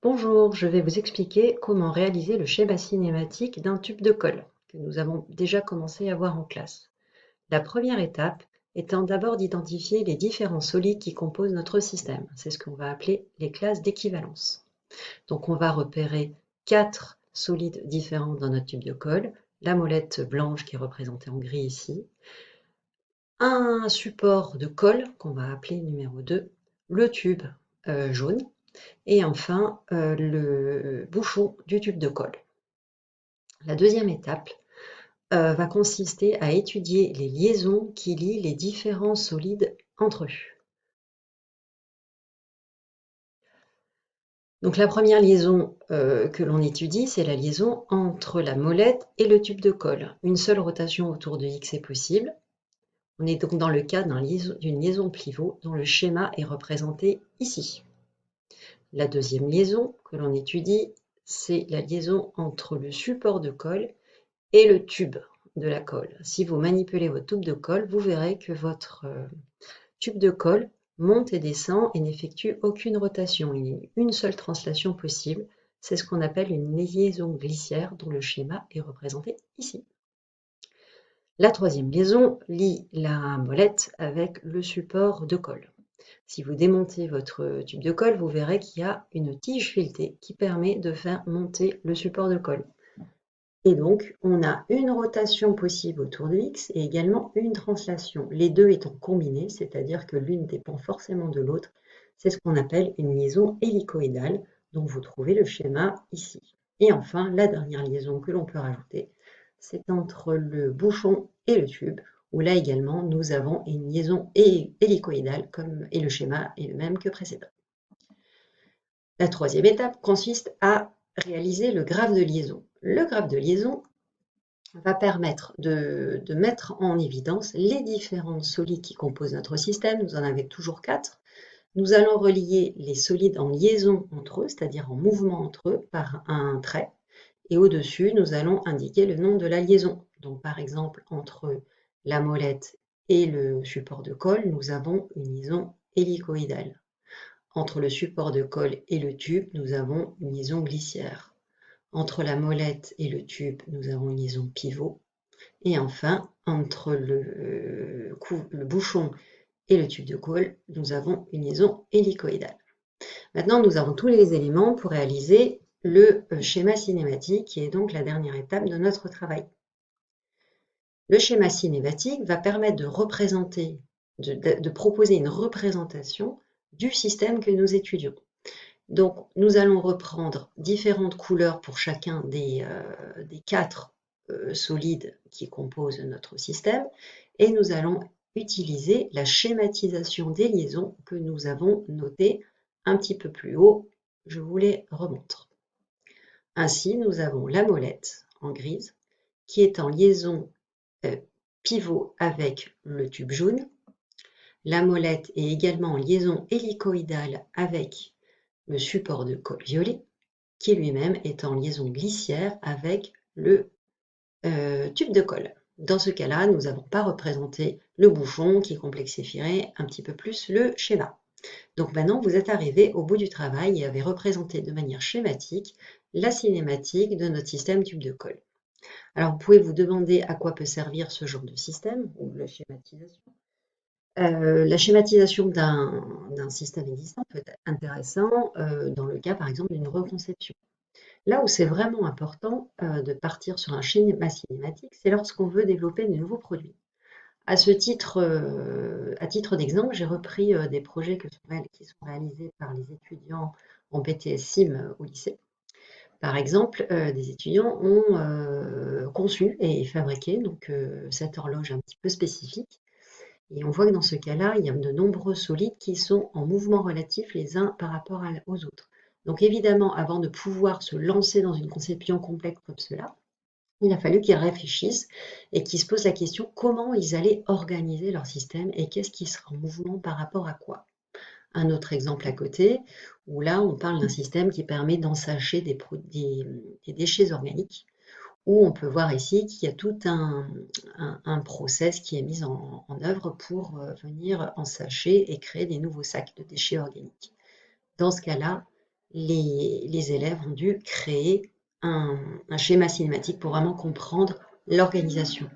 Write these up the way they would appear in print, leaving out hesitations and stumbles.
Bonjour, je vais vous expliquer comment réaliser le schéma cinématique d'un tube de colle, que nous avons déjà commencé à voir en classe. La première étape étant d'abord d'identifier les différents solides qui composent notre système. C'est ce qu'on va appeler les classes d'équivalence. Donc on va repérer 4 solides différents dans notre tube de colle, la molette blanche qui est représentée en gris ici, un support de colle qu'on va appeler numéro 2, le tube jaune, et enfin le bouchon du tube de colle. La deuxième étape va consister à étudier les liaisons qui lient les différents solides entre eux. Donc la première liaison que l'on étudie, c'est la liaison entre la molette et le tube de colle. Une seule rotation autour de X est possible. On est donc dans le cas d'une liaison pivot dont le schéma est représenté ici. La deuxième liaison que l'on étudie, c'est la liaison entre le support de colle et le tube de la colle. Si vous manipulez votre tube de colle, vous verrez que votre tube de colle monte et descend et n'effectue aucune rotation. Il y a une seule translation possible. C'est ce qu'on appelle une liaison glissière dont le schéma est représenté ici. La troisième liaison lie la molette avec le support de colle. Si vous démontez votre tube de colle, vous verrez qu'il y a une tige filetée qui permet de faire monter le support de colle. Et donc, on a une rotation possible autour de X et également une translation, les deux étant combinés, c'est-à-dire que l'une dépend forcément de l'autre. C'est ce qu'on appelle une liaison hélicoïdale, dont vous trouvez le schéma ici. Et enfin, la dernière liaison que l'on peut rajouter, c'est entre le bouchon et le tube, où là également, nous avons une liaison hélicoïdale, et le schéma est le même que précédent. La troisième étape consiste à réaliser le graphe de liaison. Le graphe de liaison va permettre de mettre en évidence les différents solides qui composent notre système. Nous en avons toujours 4. Nous allons relier les solides en liaison entre eux, c'est-à-dire en mouvement entre eux, par un trait. Et au-dessus, nous allons indiquer le nom de la liaison. Donc, par exemple, entre la molette et le support de colle, nous avons une liaison hélicoïdale. Entre le support de colle et le tube, nous avons une liaison glissière. Entre la molette et le tube, nous avons une liaison pivot. Et enfin, entre le bouchon et le tube de colle, nous avons une liaison hélicoïdale. Maintenant, nous avons tous les éléments pour réaliser le schéma cinématique, qui est donc la dernière étape de notre travail. Le schéma cinématique va permettre de représenter, de proposer une représentation du système que nous étudions. Donc, nous allons reprendre différentes couleurs pour chacun des 4 solides qui composent notre système et nous allons utiliser la schématisation des liaisons que nous avons notées un petit peu plus haut. Je vous les remontre. Ainsi, nous avons la molette en grise qui est en liaison pivot avec le tube jaune. La molette est également en liaison hélicoïdale avec le support de colle violet, qui lui-même est en liaison glissière avec le tube de colle. Dans ce cas-là, nous n'avons pas représenté le bouchon qui complexifierait un petit peu plus le schéma. Donc maintenant, vous êtes arrivé au bout du travail et avez représenté de manière schématique la cinématique de notre système tube de colle. Alors, vous pouvez vous demander à quoi peut servir ce genre de système, ou la schématisation. La schématisation d'un système existant peut être intéressant dans le cas, par exemple, d'une reconception. Là où c'est vraiment important de partir sur un schéma cinématique, c'est lorsqu'on veut développer de nouveaux produits. À titre d'exemple, j'ai repris des projets qui sont réalisés par les étudiants en BTS SIM au lycée. Par exemple, des étudiants ont conçu et fabriqué donc, cette horloge un petit peu spécifique. Et on voit que dans ce cas-là, il y a de nombreux solides qui sont en mouvement relatif les uns par rapport aux autres. Donc évidemment, avant de pouvoir se lancer dans une conception complexe comme cela, il a fallu qu'ils réfléchissent et qu'ils se posent la question comment ils allaient organiser leur système et qu'est-ce qui sera en mouvement par rapport à quoi. Un autre exemple à côté, où là on parle d'un système qui permet d'ensacher des déchets organiques, où on peut voir ici qu'il y a tout un process qui est mis en œuvre pour venir ensacher et créer des nouveaux sacs de déchets organiques. Dans ce cas-là, les élèves ont dû créer un schéma cinématique pour vraiment comprendre l'organisation.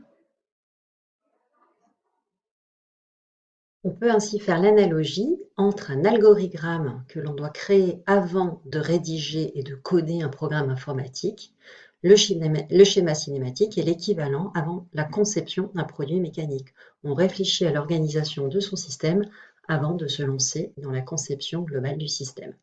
On peut ainsi faire l'analogie entre un algorithme que l'on doit créer avant de rédiger et de coder un programme informatique. Le schéma cinématique est l'équivalent avant la conception d'un produit mécanique. On réfléchit à l'organisation de son système avant de se lancer dans la conception globale du système.